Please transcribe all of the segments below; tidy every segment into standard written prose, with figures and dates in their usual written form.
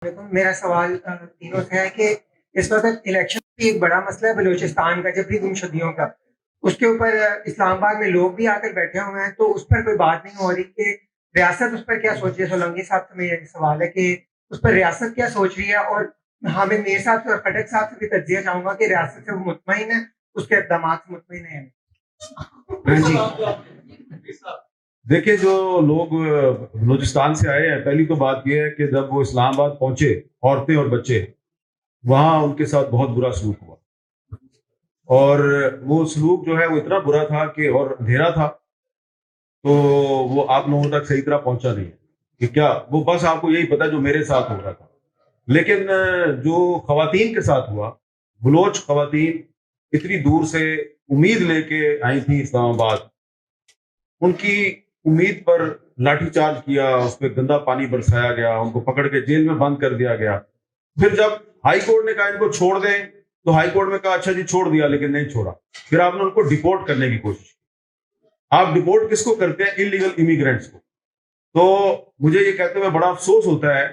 میرا سوال تینوں سے ہے کہ اس وقت الیکشن بھی ایک بڑا مسئلہ ہے بلوچستان کا، جب بھی گمشدگیوں کا اس کے اوپر اسلام آباد میں لوگ بھی آ کر بیٹھے ہوئے ہیں، تو اس پر کوئی بات نہیں ہو رہی کہ ریاست اس پر کیا سوچ رہی ہے۔ سولنگی صاحب سے میرا سوال ہے کہ اس پر ریاست کیا سوچ رہی ہے، اور حامد میر صاحب سے اور خٹک صاحب سے بھی تجزیہ چاہوں گا کہ ریاست سے وہ مطمئن ہے، اس کے اقدامات سے مطمئن ہے۔ جی دیکھیں، جو لوگ بلوچستان سے آئے ہیں، پہلی تو بات یہ ہے کہ جب وہ اسلام آباد پہنچے، عورتیں اور بچے، وہاں ان کے ساتھ بہت برا سلوک ہوا، اور وہ سلوک جو ہے وہ اتنا برا تھا کہ اور اندھیرا تھا، تو وہ آپ لوگوں تک صحیح طرح پہنچا نہیں کہ کیا وہ بس آپ کو یہی پتا جو میرے ساتھ ہو رہا تھا۔ لیکن جو خواتین کے ساتھ ہوا، بلوچ خواتین اتنی دور سے امید لے کے آئی تھی اسلام آباد، ان کی امید پر لاٹھی چارج کیا، اس پہ گندا پانی برسایا گیا، ان کو پکڑ کے جیل میں بند کر دیا گیا۔ پھر جب ہائی کورٹ نے کہا ان کو چھوڑ دیں، تو ہائی کورٹ میں کہا اچھا جی چھوڑ دیا، لیکن نہیں چھوڑا۔ پھر آپ نے ان کو ڈیپورٹ کرنے کی کوشش کی۔ آپ ڈیپورٹ کس کو کرتے ہیں؟ انلیگل امیگرینٹس کو۔ تو مجھے یہ کہتے ہوئے بڑا افسوس ہوتا ہے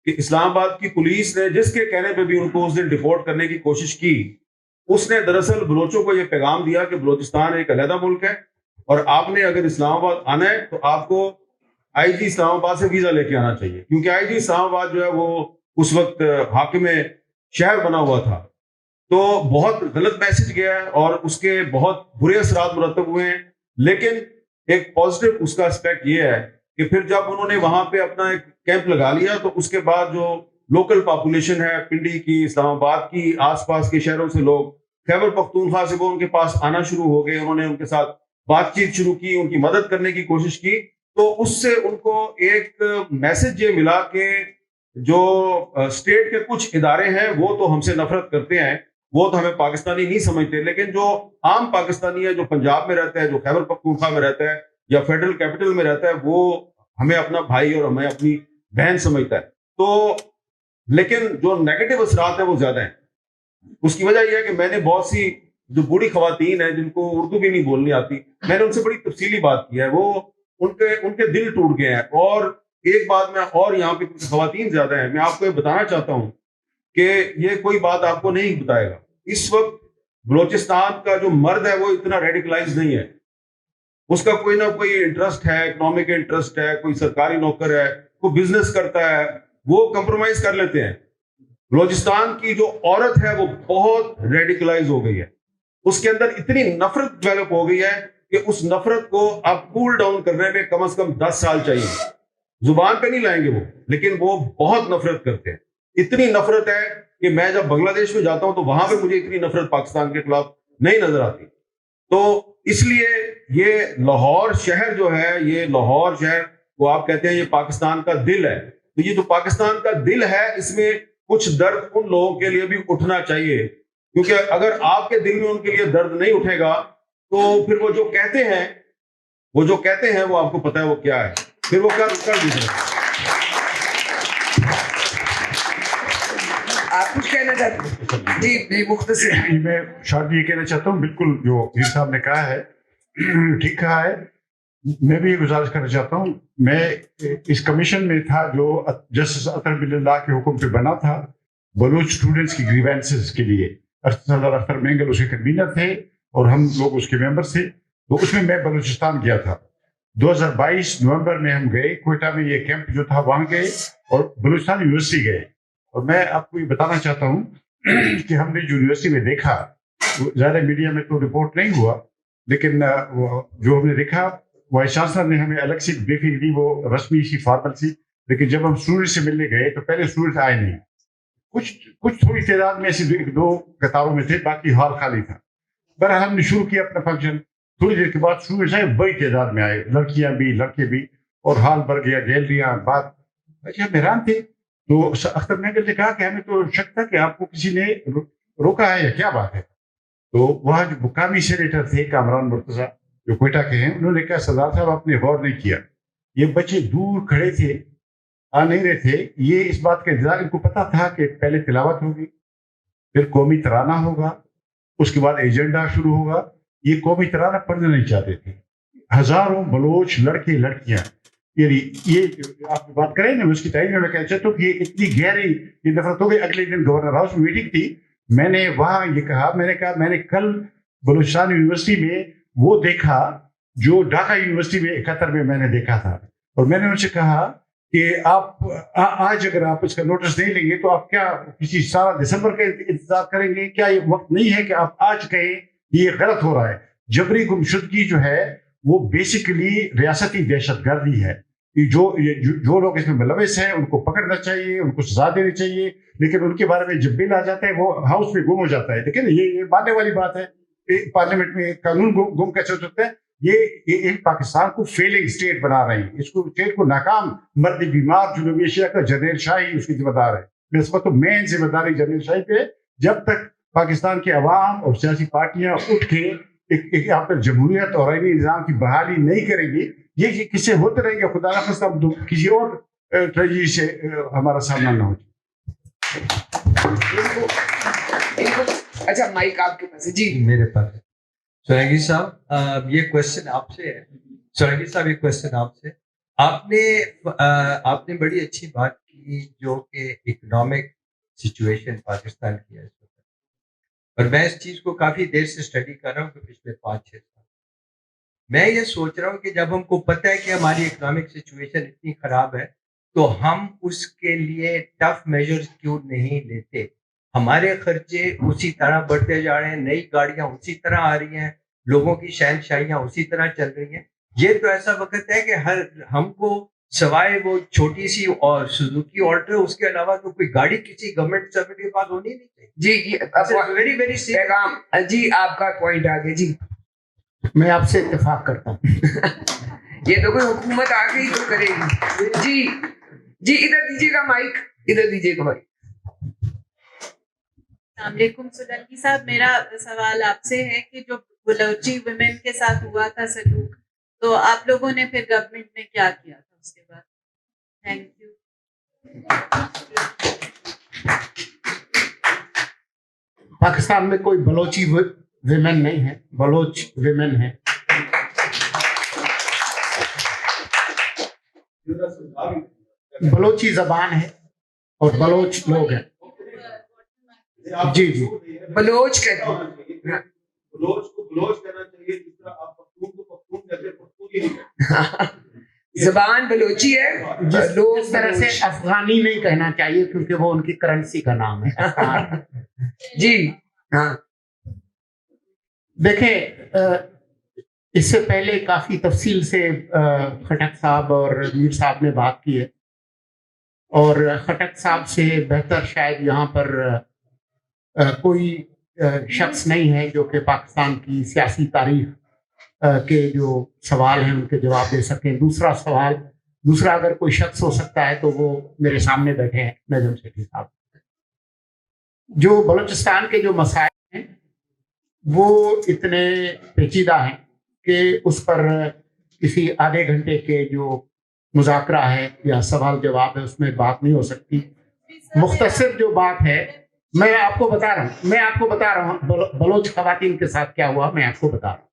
کہ اسلام آباد کی پولیس نے جس کے کہنے پہ بھی ان کو اس دن ڈیپورٹ کرنے کی کوشش کی، اس نے دراصل بلوچوں کو یہ پیغام دیا کہ بلوچستان ایک علیحدہ ملک ہے، اور آپ نے اگر اسلام آباد آنا ہے تو آپ کو آئی جی اسلام آباد سے ویزا لے کے آنا چاہیے، کیونکہ آئی جی اسلام آباد جو ہے وہ اس وقت حاکم شہر بنا ہوا تھا۔ تو بہت غلط میسج گیا ہے، اور اس کے بہت برے اثرات مرتب ہوئے ہیں۔ لیکن ایک پازیٹو اس کا اسپیکٹ یہ ہے کہ پھر جب انہوں نے وہاں پہ اپنا ایک کیمپ لگا لیا، تو اس کے بعد جو لوکل پاپولیشن ہے پنڈی کی، اسلام آباد کی، آس پاس کے شہروں سے لوگ خیبر پختونخوا سے وہ ان کے پاس آنا شروع ہو گئے، انہوں نے ان کے ساتھ بات چیت شروع کی، ان کی مدد کرنے کی کوشش کی۔ تو اس سے ان کو ایک میسج یہ ملا کہ جو اسٹیٹ کے کچھ ادارے ہیں وہ تو ہم سے نفرت کرتے ہیں، وہ تو ہمیں پاکستانی نہیں سمجھتے، لیکن جو عام پاکستانی ہے، جو پنجاب میں رہتا ہے، جو خیبر پختونخوا میں رہتا ہے یا فیڈرل کیپٹل میں رہتا ہے، وہ ہمیں اپنا بھائی اور ہمیں اپنی بہن سمجھتا ہے۔ تو لیکن جو نیگیٹو اثرات ہیں وہ زیادہ ہیں۔ اس کی وجہ یہ ہے کہ میں نے بہت سی جو بوڑھی خواتین ہیں جن کو اردو بھی نہیں بولنی آتی، میں نے ان سے بڑی تفصیلی بات کی ہے، وہ ان کے دل ٹوٹ گئے ہیں۔ اور ایک بات میں اور، یہاں پہ خواتین زیادہ ہیں، میں آپ کو یہ بتانا چاہتا ہوں کہ یہ کوئی بات آپ کو نہیں بتائے گا، اس وقت بلوچستان کا جو مرد ہے وہ اتنا ریڈیکلائز نہیں ہے۔ اس کا کوئی نہ کوئی انٹرسٹ ہے، اکنامک انٹرسٹ ہے، کوئی سرکاری نوکر ہے، کوئی بزنس کرتا ہے، وہ کمپرومائز کر لیتے ہیں۔ بلوچستان کی جو عورت ہے وہ بہت ریڈیکلائز ہو گئی ہے، اس کے اندر اتنی نفرت ڈیولپ ہو گئی ہے کہ اس نفرت کو اب کول ڈاؤن کرنے میں کم از کم 10 سال چاہیے۔ زبان پہ نہیں لائیں گے وہ، لیکن وہ بہت نفرت کرتے ہیں۔ اتنی نفرت ہے کہ میں جب بنگلہ دیش میں جاتا ہوں تو وہاں پہ مجھے اتنی نفرت پاکستان کے خلاف نہیں نظر آتی۔ تو اس لیے یہ لاہور شہر جو ہے، یہ لاہور شہر کو آپ کہتے ہیں یہ پاکستان کا دل ہے، تو یہ جو پاکستان کا دل ہے، اس میں کچھ درد ان لوگوں کے لیے بھی اٹھنا چاہیے، کیونکہ اگر آپ کے دل میں ان کے لیے درد نہیں اٹھے گا تو پھر وہ جو کہتے ہیں وہ آپ کو پتا ہے وہ کیا ہے، پھر وہ کر بھی سکتے۔ آپ کچھ کہنا چاہتے ہیں؟ جی مختصر میں شاید یہ کہنا چاہتا ہوں، بالکل جو میر صاحب نے کہا ہے ٹھیک کہا ہے۔ میں بھی یہ گزارش کرنا چاہتا ہوں، میں اس کمیشن میں تھا جو جسٹس اطہر بلّہ کے حکم پہ بنا تھا بلوچ اسٹوڈنٹس کی گریوینسز کے لیے۔ صدر اختر مینگل اس کے کنوینر تھے اور ہم لوگ اس کے ممبر تھے، تو اس میں بلوچستان گیا تھا۔ 2022 نومبر میں ہم گئے کوئٹہ میں، یہ کیمپ جو تھا وہاں گئے اور بلوچستان یونیورسٹی گئے۔ اور میں آپ کو یہ بتانا چاہتا ہوں کہ ہم نے یونیورسٹی میں دیکھا، زیادہ میڈیا میں تو رپورٹ نہیں ہوا، لیکن جو ہم نے دیکھا، وائس چانسلر نے ہمیں الگ سے بریفنگ دی، وہ رسمی سی فارمل سی، لیکن جب ہم اسٹوڈنٹ سے ملنے گئے تو پہلے اسٹوڈنٹ آئے نہیں، کچھ تھوڑی تعداد میں ایسے ایک دو قطاروں میں تھے، باقی ہال خالی تھا۔ بہرحال ہم نے شروع کیا اپنا فنکشن، تھوڑی دیر کے بعد اسٹوڈنٹس آئے، بڑی تعداد میں آئے، لڑکیاں بھی لڑکے بھی، اور ہال بھر گیا، گیلریاں بات۔ اچھا، ہم حیران تھے، تو اختر مینگل نے کہا کہ ہمیں تو شک تھا کہ آپ کو کسی نے روکا ہے یا کیا بات ہے۔ تو وہاں جو مقامی سینیٹر تھے کامران مرتضی جو کوئٹہ کے ہیں، انہوں نے کہا سردار صاحب آپ نے غور نہیں کیا، یہ بچے دور کھڑے تھے، آ نہیں رہے تھے، یہ اس بات کا انتظار، ان کو پتا تھا کہ پہلے تلاوت ہوگی، پھر قومی ترانہ ہوگا، اس کے بعد ایجنڈا شروع ہوگا۔ یہ قومی ترانہ پڑھنا نہیں چاہتے تھے، ہزاروں بلوچ لڑکے لڑکیاں یہ آپ بات کریں نا اس کی تائید میں کہنا چاہتا ہوں کہ یہ اتنی گہری یہ نفرت ہو گئی. اگلے دن گورنر ہاؤس میں میٹنگ تھی, میں نے وہاں یہ کہا, میں نے کل بلوچستان یونیورسٹی میں وہ دیکھا جو ڈھاکہ یونیورسٹی میں 71 میں میں نے دیکھا تھا, اور میں نے ان سے کہا کہ آپ آج اگر آپ اس کا نوٹس نہیں لیں گے تو آپ کیا کسی سارا دسمبر کا انتظار کریں گے؟ کیا یہ وقت نہیں ہے کہ آپ آج کہیں یہ غلط ہو رہا ہے؟ جبری گمشدگی جو ہے وہ بیسیکلی ریاستی دہشت گردی ہے. جو لوگ اس میں ملوث ہیں ان کو پکڑنا چاہیے, ان کو سزا دینی چاہیے, لیکن ان کے بارے میں جب بل آ جاتا ہے وہ ہاؤس میں گم ہو جاتا ہے. لیکن یہ ماننے والی بات ہے, پارلیمنٹ میں قانون گم کیسے ہو سکتا ہے؟ یہ پاکستان کو فیلنگ اسٹیٹ بنا رہے ہیں, اس کو اسٹیٹ کو ناکام مرد بیمار جنوبی ایشیا کا جرنیل شاہی اس کی ذمہ دار ہے. میں اس وقت تو مین ذمہ داری جرنیل شاہی پہ. جب تک پاکستان کے عوام اور سیاسی پارٹیاں اٹھ کے یہاں پر جمہوریت اور آئینی نظام کی بحالی نہیں کریں گی, یہ کس سے ہوتے رہیں گے, خدا نخواستہ کسی اور ٹریجڈی سے ہمارا سامنا نہ ہو جائے. اچھا مائک آپ کے پاس ہے. جی میرے پاس سورنگی صاحب, یہ کوشچن آپ سے ہے. سورنگی صاحب, یہ کوشچن آپ سے. آپ نے بڑی اچھی بات کی جو کہ اکنامک سچویشن پاکستان کی ہے اس وقت, اور میں اس چیز کو کافی دیر سے اسٹڈی کر رہا ہوں کہ پچھلے 5-6 سال. میں یہ سوچ رہا ہوں کہ جب ہم کو پتہ ہے کہ ہماری اکنامک سچویشن اتنی خراب ہے تو ہم اس کے لیے ٹف میجرز کیوں نہیں لیتے. ہمارے خرچے اسی طرح بڑھتے جا رہے ہیں, نئی گاڑیاں اسی طرح آ رہی ہیں, لوگوں کی شہنشاہیاں اسی طرح چل رہی ہیں. یہ تو ایسا وقت ہے کہ ہم کو سوائے وہ چھوٹی سی اور سوزوکی آلٹر, اس کے علاوہ تو کوئی گاڑی کسی گورنمنٹ سروس کے پاس ہونی نہیں چاہیے. جی ویری ویری پیغام, جی آپ کا پوائنٹ آگے. جی میں آپ سے اتفاق کرتا ہوں. یہ تو کوئی حکومت آ گئی تو کرے گی. جی جی ادھر دیجیے گا مائک, ادھر دیجیے گا مائک. السلام علیکم سولنگی صاحب, میرا سوال آپ سے ہے کہ جو بلوچی ویمن کے ساتھ ہوا تھا سلوک, تو آپ لوگوں نے پھر گورنمنٹ میں کیا کیا تھا اس کے بعد؟ Thank you. پاکستان میں کوئی بلوچی ویمن نہیں ہے, بلوچ ویمن ہے. بلوچی زبان ہے اور بلوچ لوگ ہیں. جی جی بلوچ کہتے ہیں. زبان بلوچی ہے. لوگ اس طرح سے افغانی نہیں کہنا چاہیے کیونکہ وہ ان کی کرنسی کا نام ہے. جی ہاں دیکھیں, اس سے پہلے کافی تفصیل سے خٹک صاحب اور میر صاحب نے بات کی ہے, اور خٹک صاحب سے بہتر شاید یہاں پر کوئی شخص نہیں ہے جو کہ پاکستان کی سیاسی تاریخ کے جو سوال ہیں ان کے جواب دے سکیں. دوسرا اگر کوئی شخص ہو سکتا ہے تو وہ میرے سامنے بیٹھے ہیں, نجم سیٹھی صاحب. جو بلوچستان کے جو مسائل ہیں وہ اتنے پیچیدہ ہیں کہ اس پر کسی آدھے گھنٹے کے جو مذاکرہ ہے یا سوال جواب ہے اس میں بات نہیں ہو سکتی. مختصر جو بات ہے میں آپ کو بتا رہا ہوں بلوچ خواتین کے ساتھ کیا ہوا, میں آپ کو بتا رہا ہوں.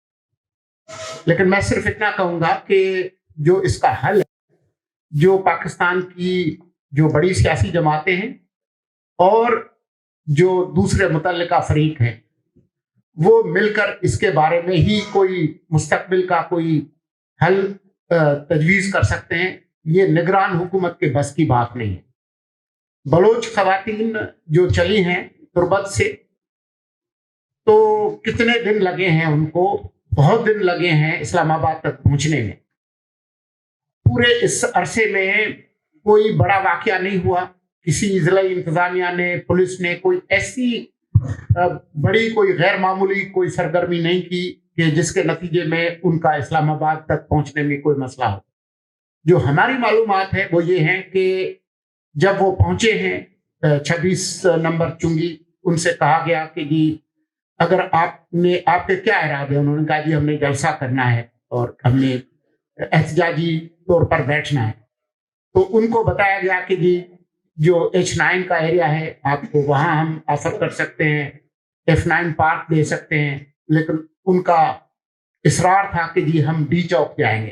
لیکن میں صرف اتنا کہوں گا کہ جو اس کا حل ہے, جو پاکستان کی جو بڑی سیاسی جماعتیں ہیں اور جو دوسرے متعلقہ فریق ہیں وہ مل کر اس کے بارے میں ہی کوئی مستقبل کا کوئی حل تجویز کر سکتے ہیں. یہ نگران حکومت کے بس کی بات نہیں ہے. بلوچ خواتین جو چلی ہیں تربت سے, تو کتنے دن لگے ہیں ان کو, بہت دن لگے ہیں اسلام آباد تک پہنچنے میں. پورے اس عرصے میں کوئی بڑا واقعہ نہیں ہوا, کسی ضلعی انتظامیہ نے, پولیس نے کوئی ایسی بڑی کوئی غیر معمولی کوئی سرگرمی نہیں کی کہ جس کے نتیجے میں ان کا اسلام آباد تک پہنچنے میں کوئی مسئلہ ہو. جو ہماری معلومات ہے وہ یہ ہے کہ جب وہ پہنچے ہیں 26 نمبر چنگی, ان سے کہا گیا کہ جی اگر آپ کے کیا ارادے ہیں؟ انہوں نے کہا جی ہم نے جلسہ کرنا ہے اور ہم نے احتجاجی طور پر بیٹھنا ہے. تو ان کو بتایا گیا کہ جی جو H9 کا ایریا ہے آپ کو وہاں ہم آفر کر سکتے ہیں, F9 پارک دے سکتے ہیں, لیکن ان کا اصرار تھا کہ جی ہم ڈی چوک جائیں گے.